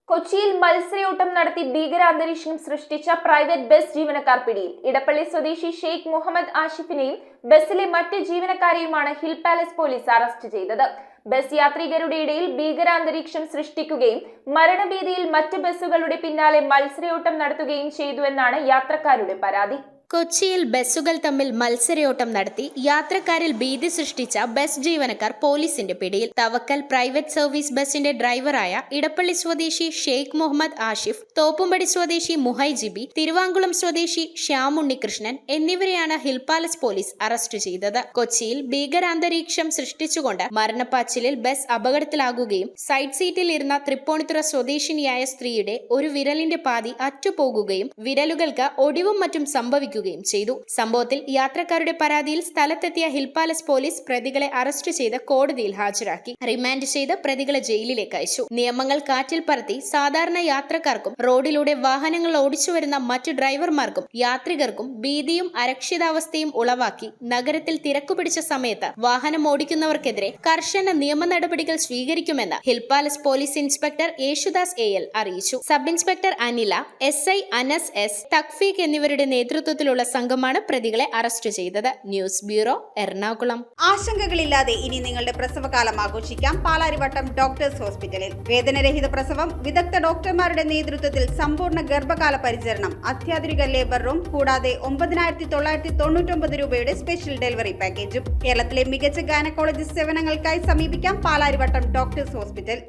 കൊച്ചിയിൽ മത്സരയോട്ടം നടത്തി ഭീകരാന്തരീക്ഷം സൃഷ്ടിച്ച പ്രൈവറ്റ് ബസ് ജീവനക്കാർ പിടിയിൽ. ഇടപ്പള്ളി സ്വദേശി ഷെയ്ഖ് മുഹമ്മദ് ആഷിഫിനെയും ബസിലെ മറ്റ് ജീവനക്കാരെയുമാണ് ഹിൽ പാലസ് പോലീസ് അറസ്റ്റ് ചെയ്തത്. ബസ് യാത്രികരുടെ ഇടയിൽ ഭീകരാന്തരീക്ഷം സൃഷ്ടിക്കുകയും മരണഭീതിയിൽ മറ്റ് ബസ്സുകളുടെ പിന്നാലെ മത്സരയോട്ടം നടത്തുകയും ചെയ്തുവെന്നാണ് യാത്രക്കാരുടെ പരാതി. കൊച്ചിയിൽ ബസ്സുകൾ തമ്മിൽ മത്സരയോട്ടം നടത്തി യാത്രക്കാരിൽ ഭീതി സൃഷ്ടിച്ച ബസ് ജീവനക്കാർ പോലീസിന്റെ പിടിയിൽ. തവക്കൽ പ്രൈവറ്റ് സർവീസ് ബസിന്റെ ഡ്രൈവറായ ഇടപ്പള്ളി സ്വദേശി ഷെയ്ഖ് മുഹമ്മദ് ആഷിഫ്, തോപ്പുംപടി സ്വദേശി മുഹൈജിബി, തിരുവാങ്കുളം സ്വദേശി ശ്യാം ഉണ്ണികൃഷ്ണൻ എന്നിവരെയാണ് ഹിൽ പാലസ് പോലീസ് അറസ്റ്റ് ചെയ്തത്. കൊച്ചിയിൽ ഭീകരാന്തരീക്ഷം സൃഷ്ടിച്ചുകൊണ്ട് മരണപ്പാച്ചിലിൽ ബസ് അപകടത്തിലാകുകയും സൈഡ് സീറ്റിൽ ഇരുന്ന തൃപ്പൂണിത്തുറ സ്വദേശിനിയായ സ്ത്രീയുടെ ഒരു വിരലിന്റെ പാതി അറ്റുപോകുകയും വിരലുകൾക്ക് ഒടിവും മറ്റും സംഭവിക്കുകയും ചെയ്തു. സംഭവത്തിൽ യാത്രക്കാരുടെ പരാതിയിൽ സ്ഥലത്തെത്തിയ ഹിൽ പാലസ് പോലീസ് പ്രതികളെ അറസ്റ്റ് ചെയ്ത് കോടതിയിൽ ഹാജരാക്കി. റിമാൻഡ് ചെയ്ത് പ്രതികളെ ജയിലിലേക്ക് അയച്ചു. നിയമങ്ങൾ കാറ്റിൽ പറത്തി സാധാരണ യാത്രക്കാർക്കും റോഡിലൂടെ വാഹനങ്ങൾ ഓടിച്ചുവരുന്ന മറ്റു ഡ്രൈവർമാർക്കും യാത്രികർക്കും ഭീതിയും അരക്ഷിതാവസ്ഥയും ഉളവാക്കി നഗരത്തിൽ തിരക്കുപിടിച്ച സമയത്ത് വാഹനം ഓടിക്കുന്നവർക്കെതിരെ കർശന നിയമ നടപടികൾ സ്വീകരിക്കുമെന്ന് hill palace police inspector Yesudas AL അറിയിച്ചു. Sub inspector Anila, SI Anas S, തക്ഫീഖ് എന്നിവരുടെ നേതൃത്വത്തിലുള്ള സംഘമാണ് പ്രതികളെ അറസ്റ്റ് ചെയ്തത്. News bureau, Ernakulam. ആശങ്കകളില്ലാതെ ഇനി നിങ്ങളുടെ പ്രസവകാലം ആഘോഷിക്കാം പാലാരിവട്ടം ഡോക്ടേഴ്സ് ഹോസ്പിറ്റലിൽ. വേദനരഹിത പ്രസവം, വിദഗ്ധ ഡോക്ടർമാരുടെ നേതൃത്വത്തിൽ സമ്പൂർണ്ണ ഗർഭകാല പരിചരണം, അത്യാധുനിക ലേബർ റൂം കൂടാതെ 9,999 രൂപയുടെ സ്പെഷ്യൽ ഡെലിവറി പാക്കേജും. കേരളത്തിലെ മികച്ച ഗൈനക്കോളജിസ്റ്റ് സേവനങ്ങൾക്കായി സമീപിക്കാം പാലാരിവട്ടം ഡോക്ടേഴ്സ് ഹോസ്പിറ്റൽ.